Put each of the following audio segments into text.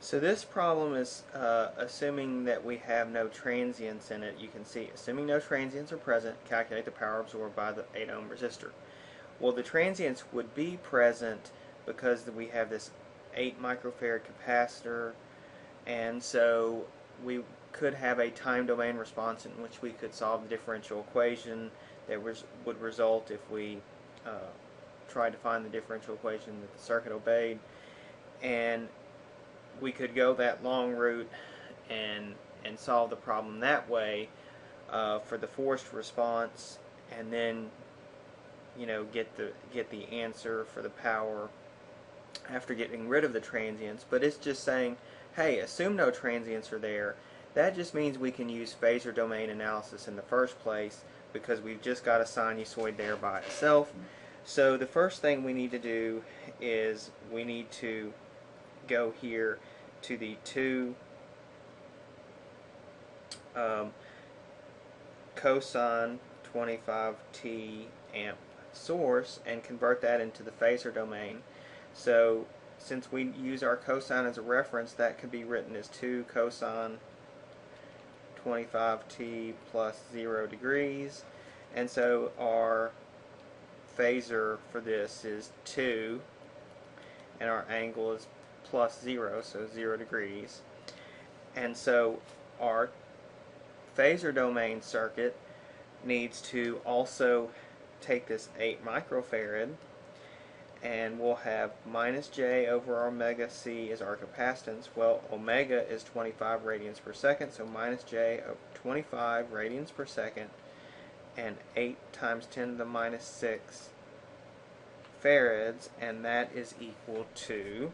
So this problem is assuming that we have no transients in it. You can see, assuming no transients are present, calculate the power absorbed by the 8 ohm resistor. Well, the transients would be present because we have this 8 microfarad capacitor, and so we could have a time domain response in which we could solve the differential equation that would result if we tried to find the differential equation that the circuit obeyed. And we could go that long route and solve the problem that way for the forced response, and then get the answer for the power after getting rid of the transients. But it's just saying, hey, assume no transients are there. That just means we can use phasor domain analysis in the first place because we've just got a sinusoid there by itself. So the first thing we need to do is we need to go here to the 2 cosine 25t amp source and convert that into the phasor domain. So since we use our cosine as a reference, that could be written as 2 cosine 25t plus 0 degrees, and so our phasor for this is 2, and our angle is plus 0, so 0 degrees. And so our phasor domain circuit needs to also take this 8 microfarad, and we'll have minus j over omega c is our capacitance. Well, omega is 25 radians per second, so minus j of 25 radians per second, and 8 times 10 to the minus 6 farads, and that is equal to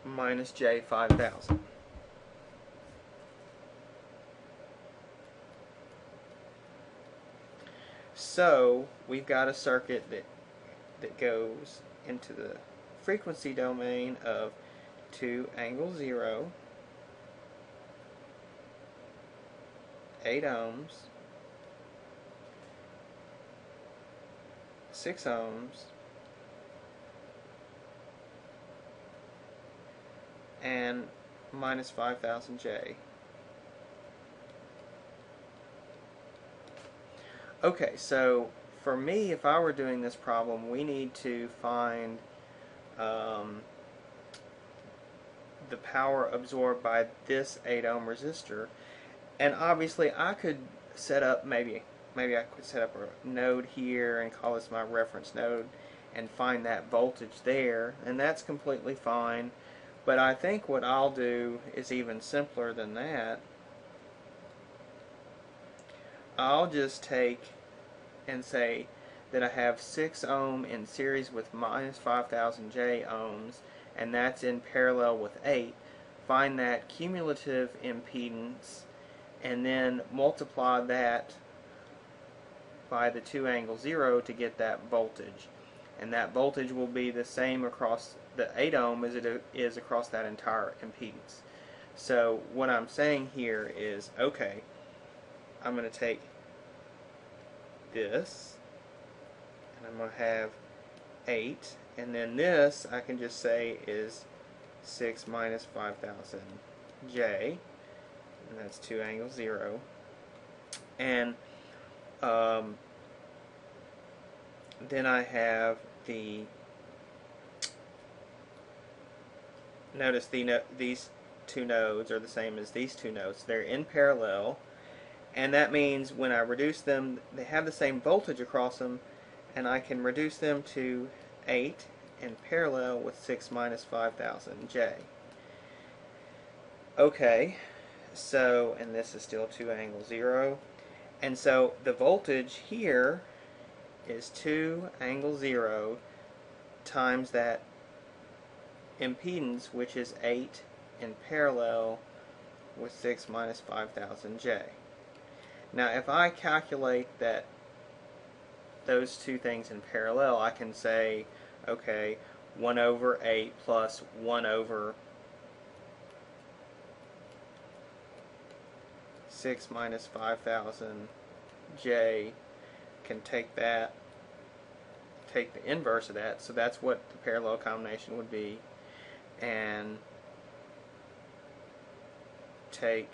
minus j 5000. So we've got a circuit that goes into the frequency domain of 2 angle 0, 8 ohms, 6 ohms, and minus 5000 J. Okay, so for me, if I were doing this problem, we need to find the power absorbed by this 8 ohm resistor. And obviously I could set up, maybe I could set up a node here and call this my reference node and find that voltage there, and that's completely fine. But I think what I'll do is even simpler than that. I'll just take and say that I have 6 ohm in series with minus 5000 J ohms, and that's in parallel with 8. Find that cumulative impedance and then multiply that by the 2 angle 0 to get that voltage. And that voltage will be the same across the 8 ohm as it is across that entire impedance. So what I'm saying here is, okay, I'm going to take this, and I'm going to have 8, and then this I can just say is 6 minus 5000 J, and that's 2 angle 0. And then I have the, notice these two nodes are the same as these two nodes. They're in parallel, and that means when I reduce them, they have the same voltage across them, and I can reduce them to 8 in parallel with 6 minus 5000 J. Okay, so, and this is still 2 angle 0, and so the voltage here is 2 angle 0 times that impedance, which is 8 in parallel with 6 minus 5000 J. Now if I calculate that those two things in parallel, I can say, okay, 1 over 8 plus 1 over 6 minus 5000 J can take that, take the inverse of that, so that's what the parallel combination would be, and take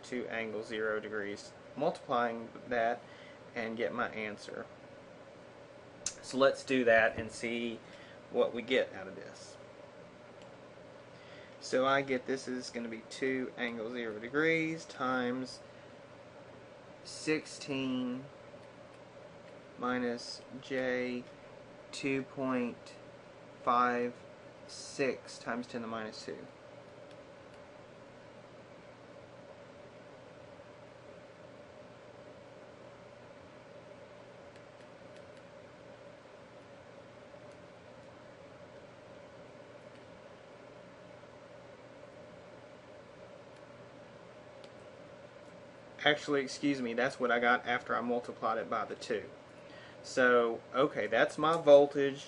2 angles 0 degrees, multiplying that, and get my answer. So let's do that and see what we get out of this. So I get this is going to be 2 angles 0 degrees times 16 minus j 2.56 times 10 to the minus 2. Actually, excuse me, that's what I got after I multiplied it by the 2. So, okay, that's my voltage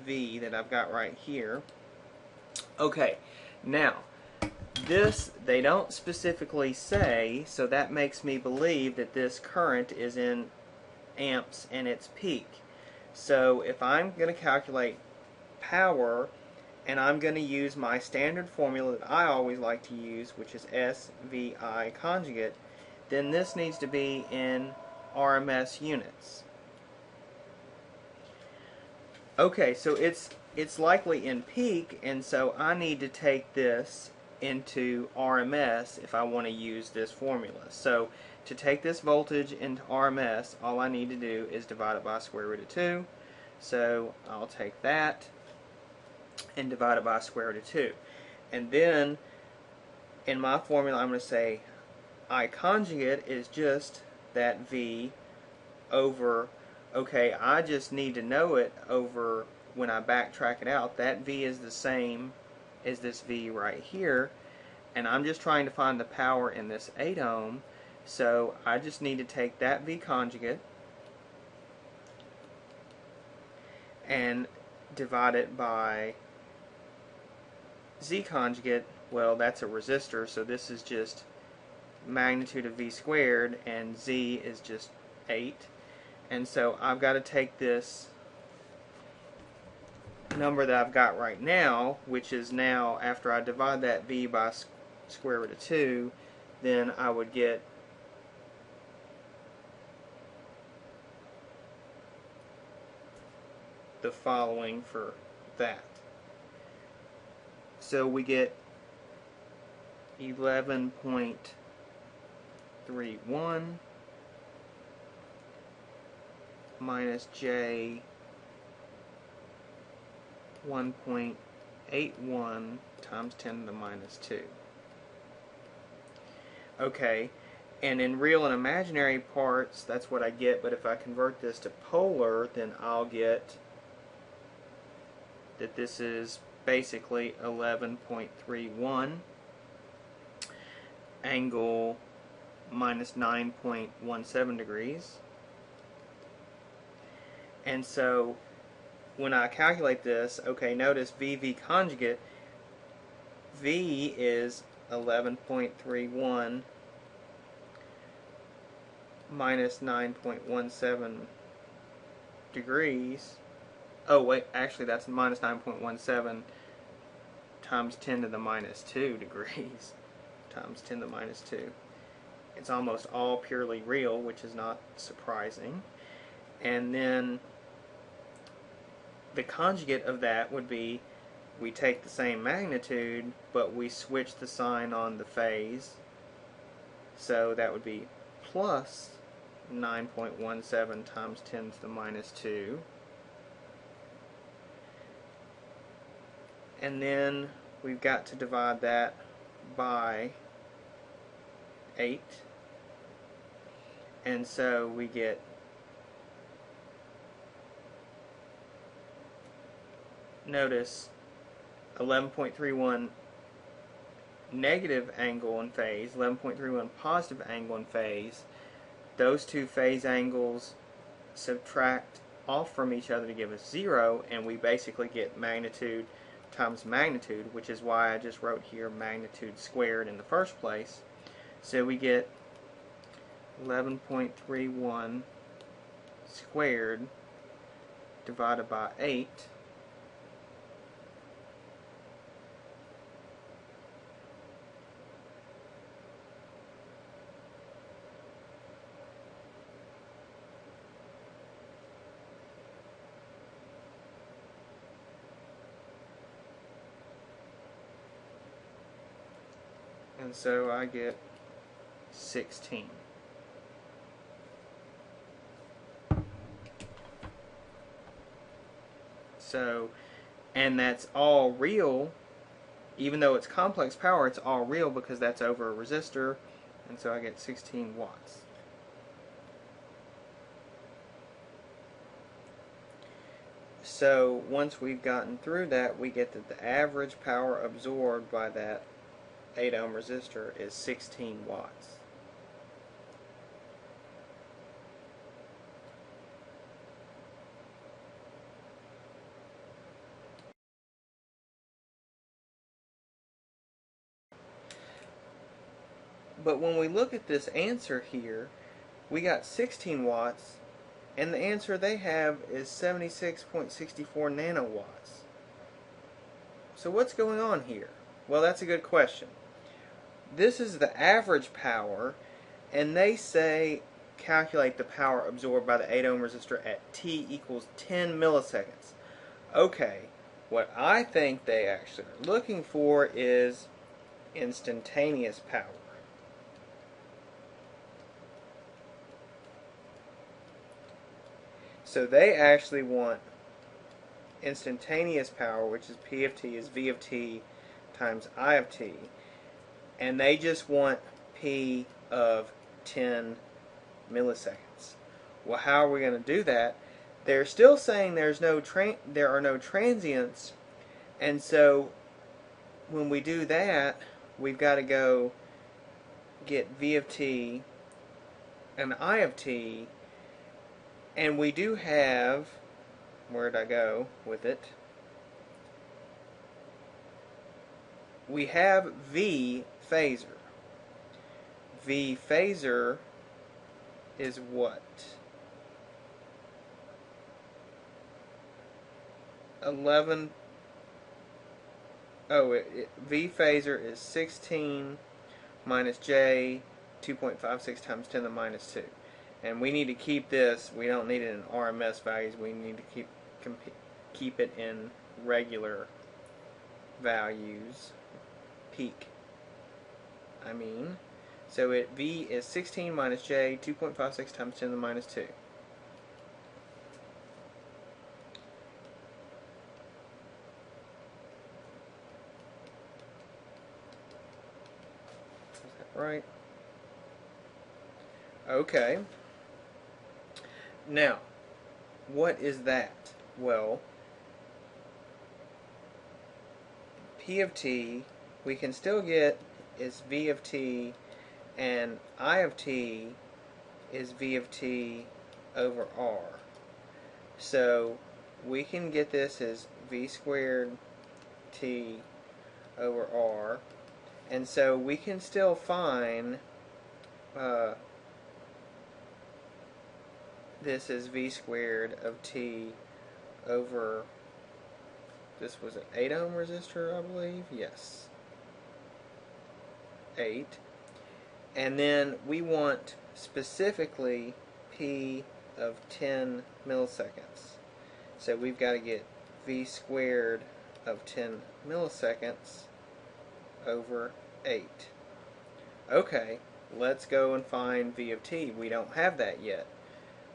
V that I've got right here. Okay, now, this they don't specifically say, so that makes me believe that this current is in amps and its peak. So, if I'm going to calculate power, and I'm going to use my standard formula that I always like to use, which is SVI conjugate, then this needs to be in RMS units. Okay, so it's likely in peak, and so I need to take this into RMS if I want to use this formula. So to take this voltage into RMS, all I need to do is divide it by square root of 2. So I'll take that and divide it by square root of 2. And then in my formula I'm going to say I conjugate is just that V over, okay, I just need to know it over when I backtrack it out. That V is the same as this V right here, and I'm just trying to find the power in this 8 ohm, so I just need to take that V conjugate and divide it by Z conjugate. Well, that's a resistor, so this is just magnitude of V squared, and Z is just 8. And so I've got to take this number that I've got right now, which is now, after I divide that V by square root of 2, then I would get the following for that. So we get 11.31 minus J 1.81 times 10 to the minus 2. Okay, and in real and imaginary parts, that's what I get, but if I convert this to polar, then I'll get that this is basically 11.31 angle minus 9.17 degrees. And so when I calculate this, okay, notice VV conjugate, V is 11.31 minus 9.17 degrees. Oh wait, actually that's minus 9.17 times 10 to the minus 2 degrees times 10 to the minus 2. It's almost all purely real, which is not surprising. And then the conjugate of that would be, we take the same magnitude, but we switch the sign on the phase. So that would be plus 9.17 times 10 to the minus 2. And then we've got to divide that by 8. And so we get notice 11.31 negative angle in phase, 11.31 positive angle in phase. Those two phase angles subtract off from each other to give us 0, and we basically get magnitude times magnitude, which is why I just wrote here magnitude squared in the first place. So we get 11.31 squared divided by 8 and so I get 16. So, and that's all real, even though it's complex power, it's all real because that's over a resistor, and so I get 16 watts. So once we've gotten through that, we get that the average power absorbed by that 8 ohm resistor is 16 watts. But when we look at this answer here, we got 16 watts, and the answer they have is 76.64 nanowatts. So what's going on here? Well, that's a good question. This is the average power, and they say calculate the power absorbed by the 8 ohm resistor at t equals 10 milliseconds. Okay, what I think they actually are looking for is instantaneous power. So they actually want instantaneous power, which is P of t is V of t times I of t, and they just want P of 10 milliseconds. Well, how are we going to do that? They're still saying there are no transients, and so when we do that, we've got to go get V of t and I of t, and we do have, where'd I go with it? We have V phasor. V phasor is what? 11. V phasor is 16 minus J 2.56 times 10 to the minus 2. And we need to keep this, we don't need it in RMS values, we need to keep it in regular values, peak. So V is 16 minus J 2.56 times 10 to the minus 2. Is that right? Okay. Now, what is that? Well, P of t, we can still get is V of t, and I of t is V of t over R. So we can get this as V squared t over R, and so we can still find this is V squared of t over, this was an 8 ohm resistor, I believe. Yes, 8. And then we want specifically P of 10 milliseconds. So we've got to get V squared of 10 milliseconds over 8. Okay, let's go and find V of t. We don't have that yet.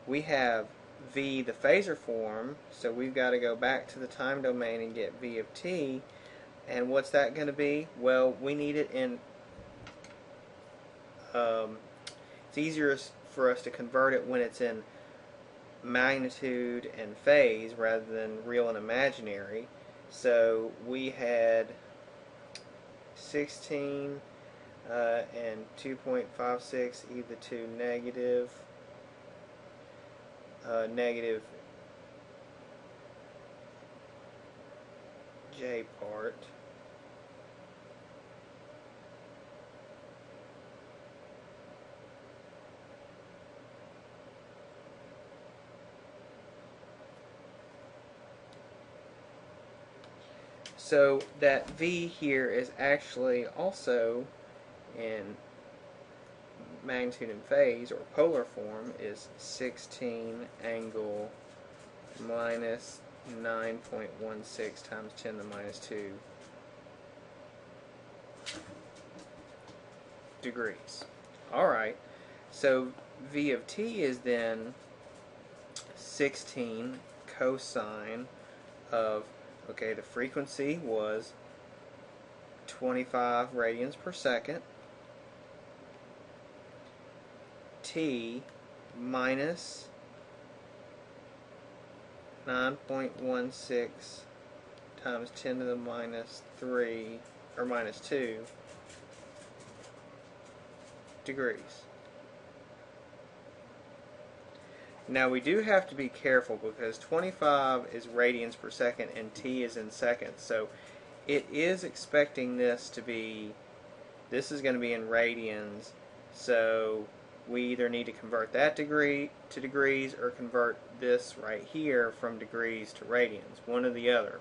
We have V, the phasor form, so we've got to go back to the time domain and get V of t. And what's that going to be? Well, we need it in, it's easier for us to convert it when it's in magnitude and phase rather than real and imaginary. So we had 16 and 2.56 e to the 2 negative J part. So that V here is actually also in magnitude and phase, or polar form, is 16 angle minus 9.16 times 10 to the minus 2 degrees. Alright, so V of t is then 16 cosine of, okay, the frequency was 25 radians per second, t minus 9.16 times 10 to the minus 3, or minus 2 degrees. Now we do have to be careful because 25 is radians per second and t is in seconds, so it is expecting this to be, this is going to be in radians, so we either need to convert that degree to degrees or convert this right here from degrees to radians, one or the other.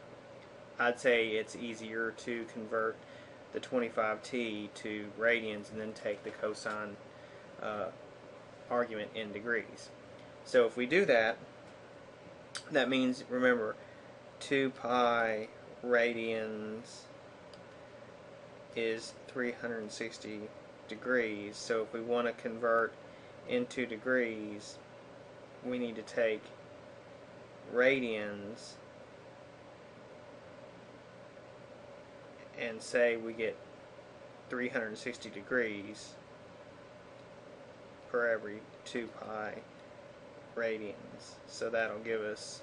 I'd say it's easier to convert the 25t to radians and then take the cosine argument in degrees. So if we do that, that means, remember, 2 pi radians is 360 degrees. So if we want to convert into degrees, we need to take radians and say we get 360 degrees per every 2 pi radians. So that'll give us,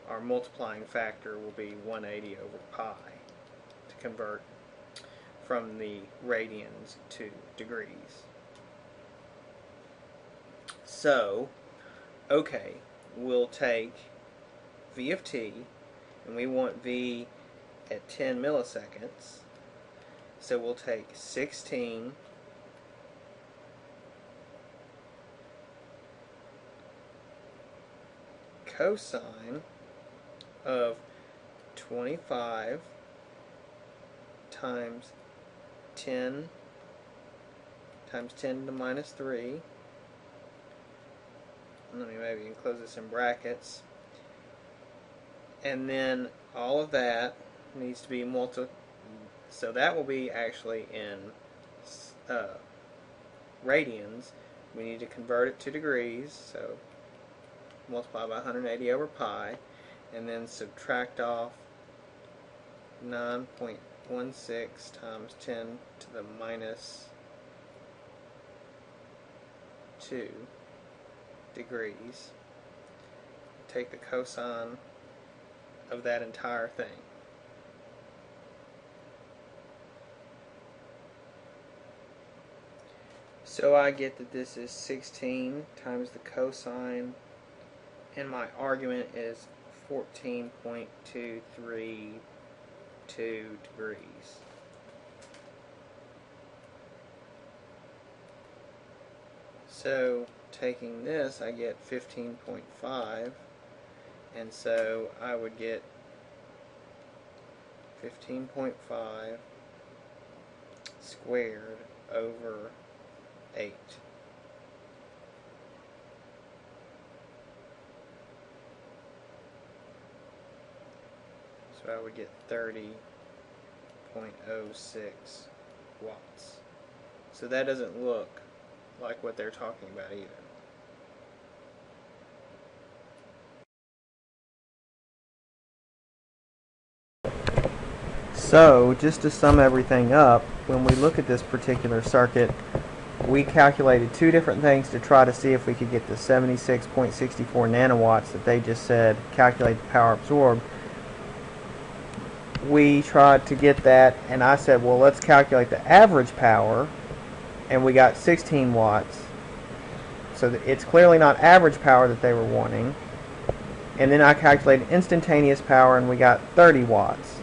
our multiplying factor will be 180 over pi to convert from the radians to degrees. So, okay, we'll take V of t, and we want V at 10 milliseconds. So we'll take 16 cosine of 25 times 10 times 10 to the minus 3. Let me maybe enclose this in brackets. And then all of that needs to be multiplied. So that will be actually in radians. We need to convert it to degrees. So multiply by 180 over pi, and then subtract off 9.16 times 10 to the minus 2 degrees. Take the cosine of that entire thing. So I get that this is 16 times the cosine, and my argument is 14.232 degrees. So taking this, I get 15.5, and so I would get 15.5 squared over 8. So I would get 30.06 watts. So that doesn't look like what they're talking about either. So, just to sum everything up, when we look at this particular circuit, we calculated two different things to try to see if we could get the 76.64 nanowatts that they just said calculate the power absorbed. We tried to get that, and I said, well, let's calculate the average power, and we got 16 watts. So it's clearly not average power that they were wanting. And then I calculated instantaneous power, and we got 30 watts.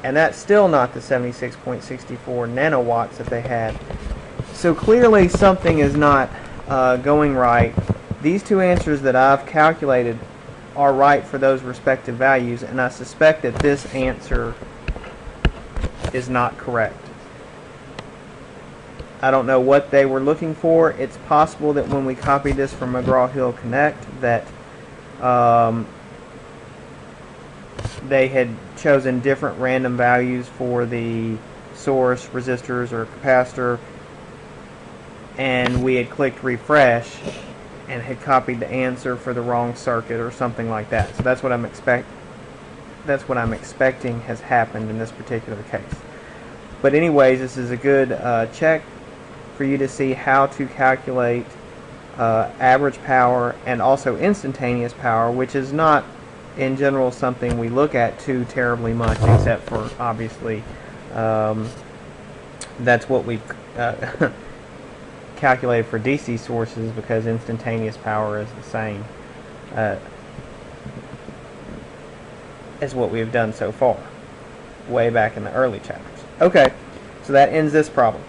And that's still not the 76.64 nanowatts that they had. So clearly something is not going right. These two answers that I've calculated are right for those respective values, and I suspect that this answer is not correct. I don't know what they were looking for. It's possible that when we copied this from McGraw Hill Connect that they had chosen different random values for the source, resistors, or capacitor, and we had clicked refresh and had copied the answer for the wrong circuit or something like that. So that's what I'm expecting has happened in this particular case. But anyways, this is a good check for you to see how to calculate average power and also instantaneous power, which is not in general something we look at too terribly much, except for obviously that's what we've calculated for DC sources, because instantaneous power is the same as what we've done so far, way back in the early chapters. Okay, so that ends this problem.